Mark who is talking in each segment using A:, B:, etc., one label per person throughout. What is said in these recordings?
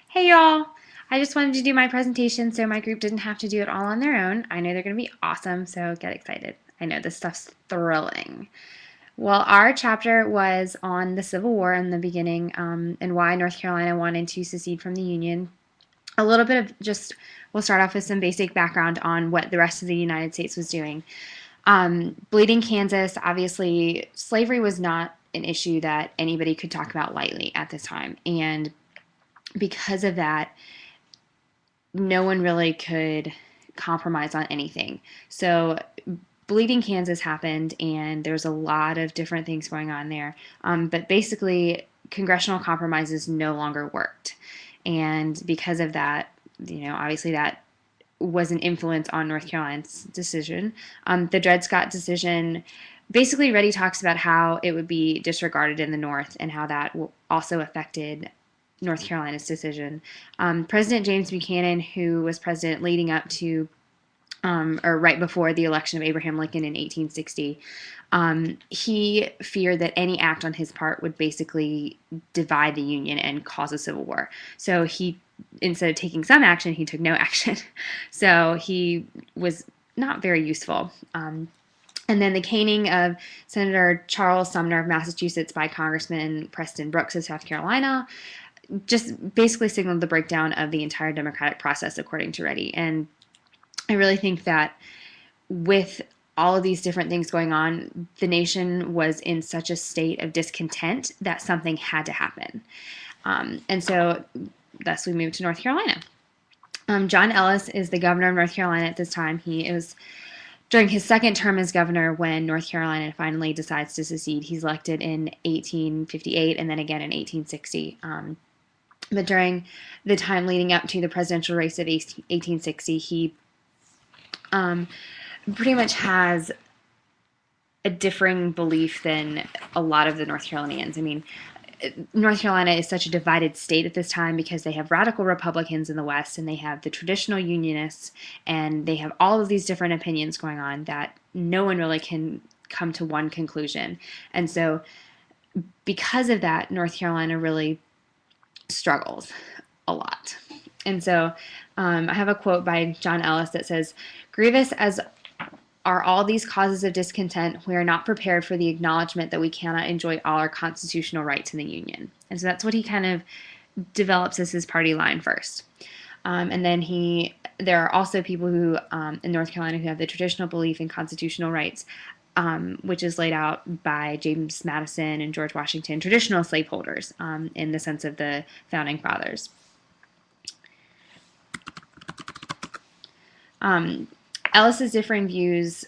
A: Hey y'all! I just wanted to do my presentation so my group didn't have to do it all on their own. I know they're going to be awesome, so get excited. I know this stuff's thrilling. Well, our chapter was on the Civil War in the beginning and why North Carolina wanted to secede from the Union. A little bit of just, we'll start off with some basic background on what the rest of the United States was doing. Bleeding Kansas, obviously, slavery was not an issue that anybody could talk about lightly at this time. And because of that, no one really could compromise on anything. So Bleeding Kansas happened, and there's a lot of different things going on there. But basically, congressional compromises no longer worked. And because of that, obviously that was an influence on North Carolina's decision. The Dred Scott decision basically Reddy talks about how it would be disregarded in the North and how that also affected North Carolina's decision. President James Buchanan, who was president leading up to or right before the election of Abraham Lincoln in 1860, he feared that any act on his part would basically divide the Union and cause a civil war. So he, instead of taking some action, he took no action. So he was not very useful. And then the caning of Senator Charles Sumner of Massachusetts by Congressman Preston Brooks of South Carolina just basically signaled the breakdown of the entire democratic process, according to Reddy. And I really think that with all of these different things going on, the nation was in such a state of discontent that something had to happen. And so thus we moved to North Carolina. John Ellis is the governor of North Carolina at this time. He was during his second term as governor when North Carolina finally decides to secede. He's elected in 1858 and then again in 1860. But during the time leading up to the presidential race of 1860, he pretty much has a differing belief than a lot of the North Carolinians. I mean, North Carolina is such a divided state at this time because they have radical Republicans in the West and they have the traditional Unionists and they have all of these different opinions going on that no one really can come to one conclusion. And so because of that, North Carolina really struggles a lot. And so I have a quote by John Ellis that says, "Grievous as are all these causes of discontent, we are not prepared for the acknowledgement that we cannot enjoy all our constitutional rights in the Union." And so that's what he kind of develops as his party line first. And then there are also people who in North Carolina who have the traditional belief in constitutional rights, which is laid out by James Madison and George Washington, traditional slaveholders in the sense of the founding fathers. Ellis's differing views,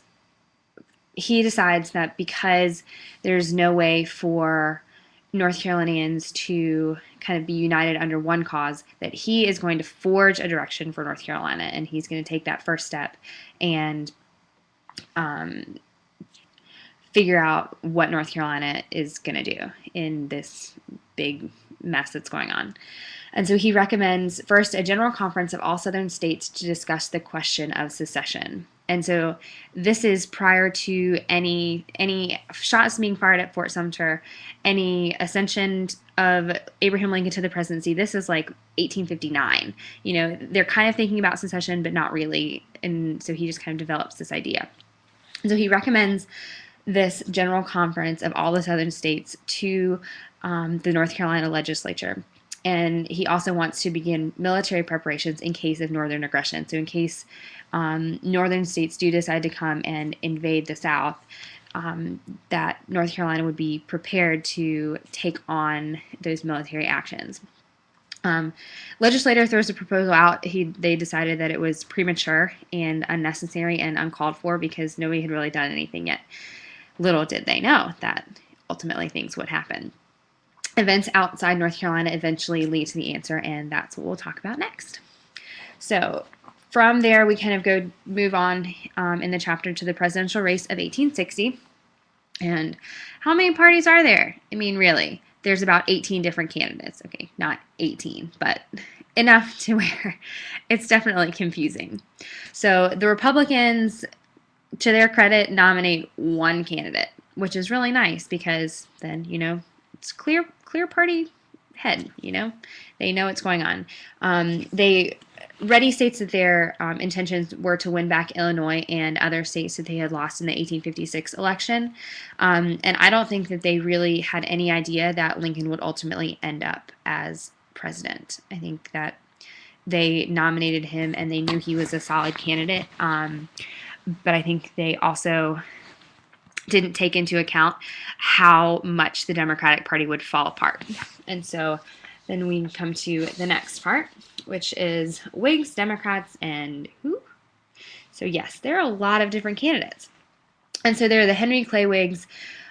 A: he decides that because there's no way for North Carolinians to kind of be united under one cause, that he is going to forge a direction for North Carolina, and he's going to take that first step and figure out what North Carolina is going to do in this big mess that's going on. And so he recommends first a general conference of all southern states to discuss the question of secession. And so this is prior to any shots being fired at Fort Sumter, any ascension of Abraham Lincoln to the presidency. This is like 1859. They're kind of thinking about secession, but not really. And so he just kind of develops this idea. And so he recommends this general conference of all the southern states to the North Carolina legislature. And he also wants to begin military preparations in case of northern aggression. So in case northern states do decide to come and invade the South, that North Carolina would be prepared to take on those military actions. Legislator throws a proposal out. They decided that it was premature and unnecessary and uncalled for because nobody had really done anything yet. Little did they know that ultimately things would happen. Events outside North Carolina eventually lead to the answer, and that's what we'll talk about next. So from there, we kind of move on in the chapter to the presidential race of 1860. And how many parties are there? I mean, really, there's about 18 different candidates. Okay, not 18, but enough to where it's definitely confusing. So the Republicans, to their credit, nominate one candidate, which is really nice because then, it's clear party head, you know? They know what's going on. Reddy states that their intentions were to win back Illinois and other states that they had lost in the 1856 election. And I don't think that they really had any idea that Lincoln would ultimately end up as president. I think that they nominated him and they knew he was a solid candidate. But I think they also didn't take into account how much the Democratic Party would fall apart. And so then we come to the next part, which is Whigs, Democrats, and who? So yes, there are a lot of different candidates. And so there are the Henry Clay Whigs.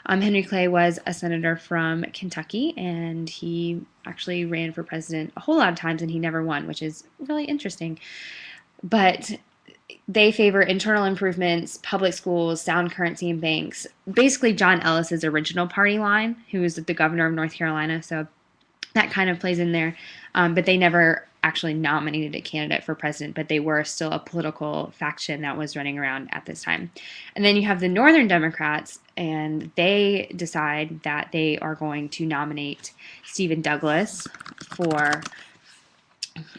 A: Henry Clay was a senator from Kentucky, and he actually ran for president a whole lot of times, and he never won, which is really interesting. But they favor internal improvements, public schools, sound currency and banks. Basically, John Ellis's original party line, who was the governor of North Carolina, so that kind of plays in there. But they never actually nominated a candidate for president, but they were still a political faction that was running around at this time. And then you have the Northern Democrats, and they decide that they are going to nominate Stephen Douglas for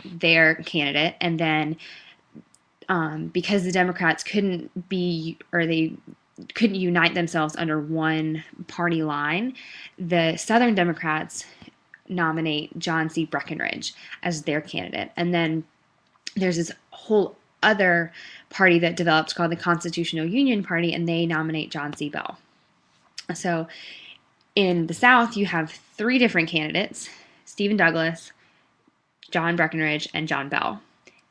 A: their candidate. And then because the Democrats couldn't unite themselves under one party line, the Southern Democrats nominate John C. Breckinridge as their candidate. And then there's this whole other party that developed called the Constitutional Union Party, and they nominate John C. Bell. So in the South, you have three different candidates: Stephen Douglas, John Breckinridge, and John Bell.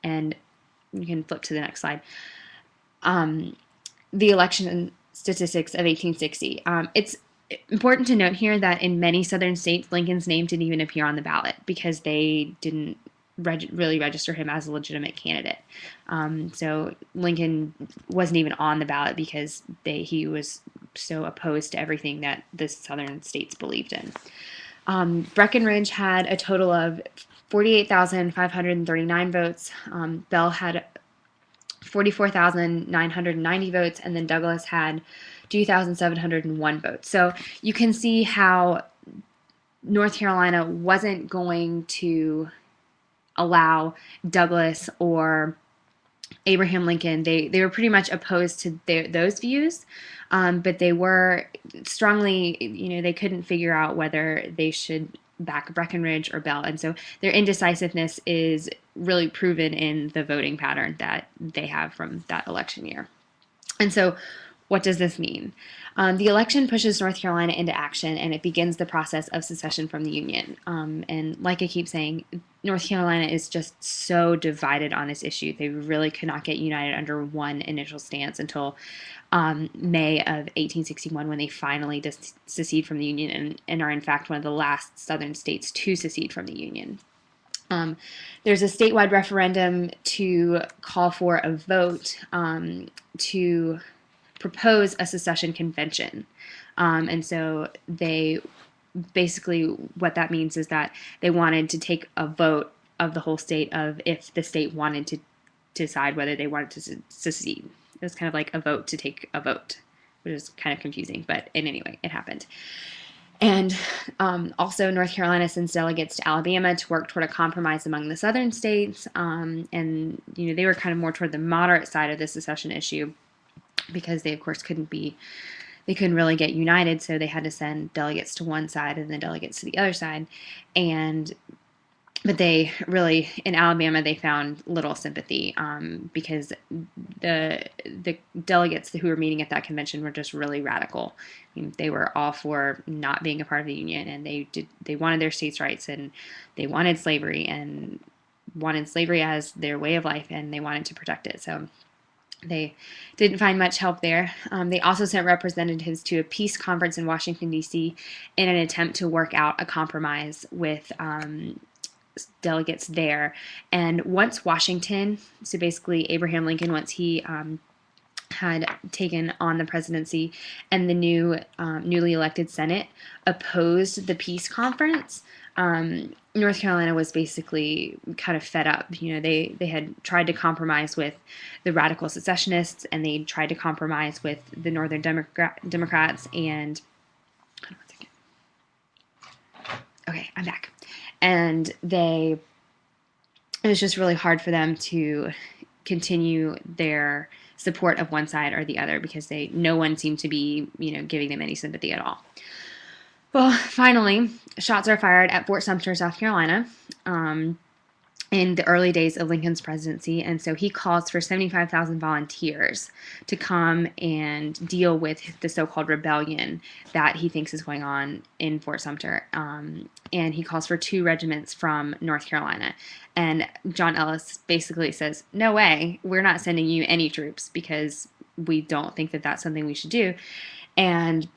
A: And you can flip to the next slide. The election statistics of 1860. It's important to note here that in many southern states, Lincoln's name didn't even appear on the ballot because they didn't really register him as a legitimate candidate. So Lincoln wasn't even on the ballot because he was so opposed to everything that the southern states believed in. Breckinridge had a total of 48,539 votes. Bell had 44,990 votes, and then Douglas had 2,701 votes. So you can see how North Carolina wasn't going to allow Douglas or Abraham Lincoln. They were pretty much opposed to those views, but they were strongly, they couldn't figure out whether they should back Breckinridge or Bell. And so their indecisiveness is really proven in the voting pattern that they have from that election year. And so what does this mean? The election pushes North Carolina into action, and it begins the process of secession from the Union. And like I keep saying, North Carolina is just so divided on this issue. They really could not get united under one initial stance until May of 1861, when they finally secede from the Union and are in fact one of the last southern states to secede from the Union. There's a statewide referendum to call for a vote to propose a secession convention. And so they basically, what that means is that they wanted to take a vote of the whole state of if the state wanted to decide whether they wanted to secede. It was kind of like a vote to take a vote, which is kind of confusing, but in any way, it happened. And also North Carolina sends delegates to Alabama to work toward a compromise among the southern states. And, they were kind of more toward the moderate side of the secession issue because they, of course, couldn't really get united, so they had to send delegates to one side and then delegates to the other side. But they really, in Alabama, they found little sympathy because the delegates who were meeting at that convention were just really radical. They were all for not being a part of the Union, and they wanted their states' rights, and they wanted slavery as their way of life, and they wanted to protect it. So they didn't find much help there. They also sent representatives to a peace conference in Washington, D.C. in an attempt to work out a compromise with delegates there. And once Washington, so basically Abraham Lincoln, once he had taken on the presidency, and the newly elected Senate opposed the peace conference, North Carolina was basically kind of fed up. They had tried to compromise with the radical secessionists, and they tried to compromise with the Northern Democrats, and okay, I'm back. and it was just really hard for them to continue their support of one side or the other because no one seemed to be, giving them any sympathy at all. Well, finally, shots are fired at Fort Sumter, South Carolina, in the early days of Lincoln's presidency, and so he calls for 75,000 volunteers to come and deal with the so-called rebellion that he thinks is going on in Fort Sumter. And he calls for 2 regiments from North Carolina. And John Ellis basically says, no way, we're not sending you any troops because we don't think that that's something we should do. And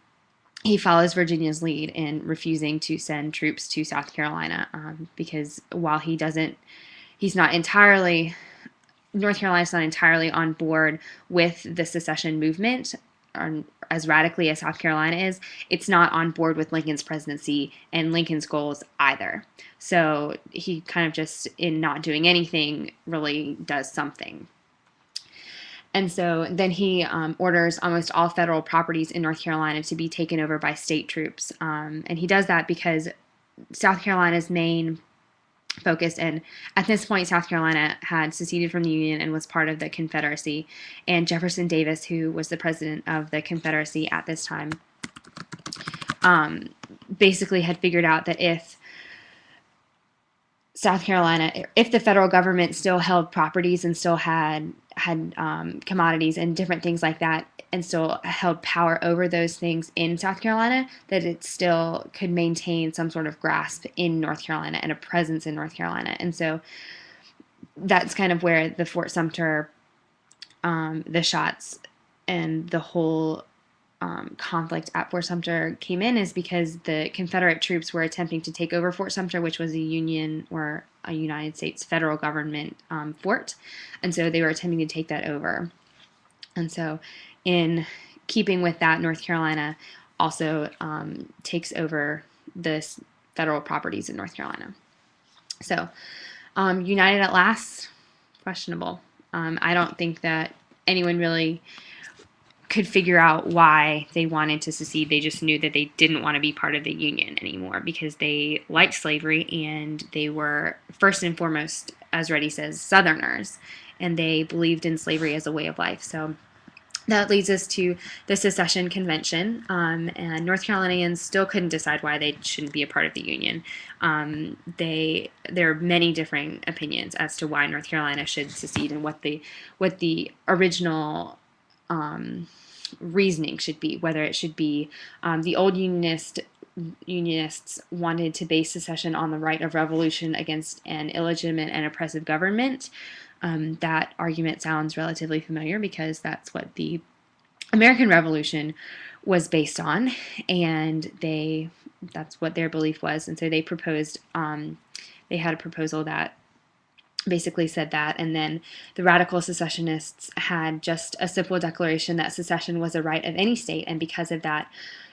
A: he follows Virginia's lead in refusing to send troops to South Carolina because while he's not entirely, North Carolina's not entirely on board with the secession movement, as radically as South Carolina is, it's not on board with Lincoln's presidency and Lincoln's goals either. So he kind of just, in not doing anything, really does something. And so then he orders almost all federal properties in North Carolina to be taken over by state troops. And he does that because South Carolina's main focus, and at this point South Carolina had seceded from the Union and was part of the Confederacy, and Jefferson Davis, who was the president of the Confederacy at this time, basically had figured out that if the federal government still held properties and still had commodities and different things like that, and still held power over those things in South Carolina, that it still could maintain some sort of grasp in North Carolina and a presence in North Carolina. And so that's kind of where the Fort Sumter, the shots, and the whole conflict at Fort Sumter came in, is because the Confederate troops were attempting to take over Fort Sumter, which was a Union or a United States federal government fort, and so they were attempting to take that over. And so in keeping with that, North Carolina also takes over the federal properties in North Carolina. So united at last, questionable. I don't think that anyone really could figure out why they wanted to secede. They just knew that they didn't want to be part of the Union anymore because they liked slavery, and they were, first and foremost, as Reddy says, Southerners, and they believed in slavery as a way of life. So that leads us to the secession convention, and North Carolinians still couldn't decide why they shouldn't be a part of the Union. There are many different opinions as to why North Carolina should secede and what the original reasoning should be, whether it should be the old Unionists wanted to base secession on the right of revolution against an illegitimate and oppressive government. That argument sounds relatively familiar because that's what the American Revolution was based on, and that's what their belief was. And so they proposed, they had a proposal that basically said that, and then the radical secessionists had just a simple declaration that secession was a right of any state, and because of that,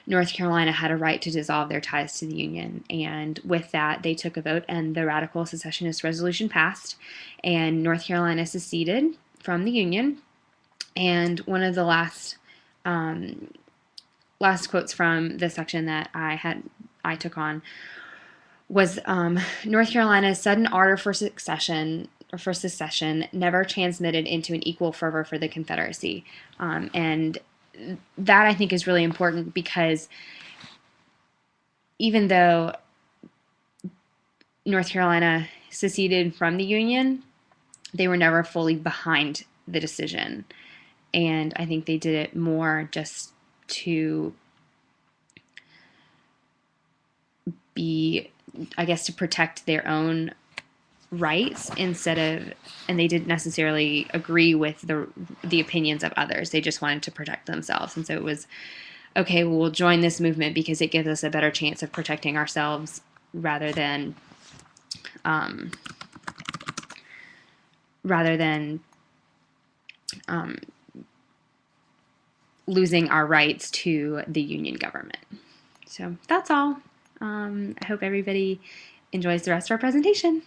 A: North Carolina had a right to dissolve their ties to the Union. And with that, they took a vote, and the radical secessionist resolution passed, and North Carolina seceded from the Union. And one of the last quotes from the section that I took on was North Carolina's sudden ardor for secession never transmitted into an equal fervor for the Confederacy. And that, I think, is really important because even though North Carolina seceded from the Union, they were never fully behind the decision. And I think they did it more just to to protect their own rights and they didn't necessarily agree with the opinions of others. They just wanted to protect themselves. And so it was, okay, well, we'll join this movement because it gives us a better chance of protecting ourselves rather than losing our rights to the Union government. So that's all. I hope everybody enjoys the rest of our presentation.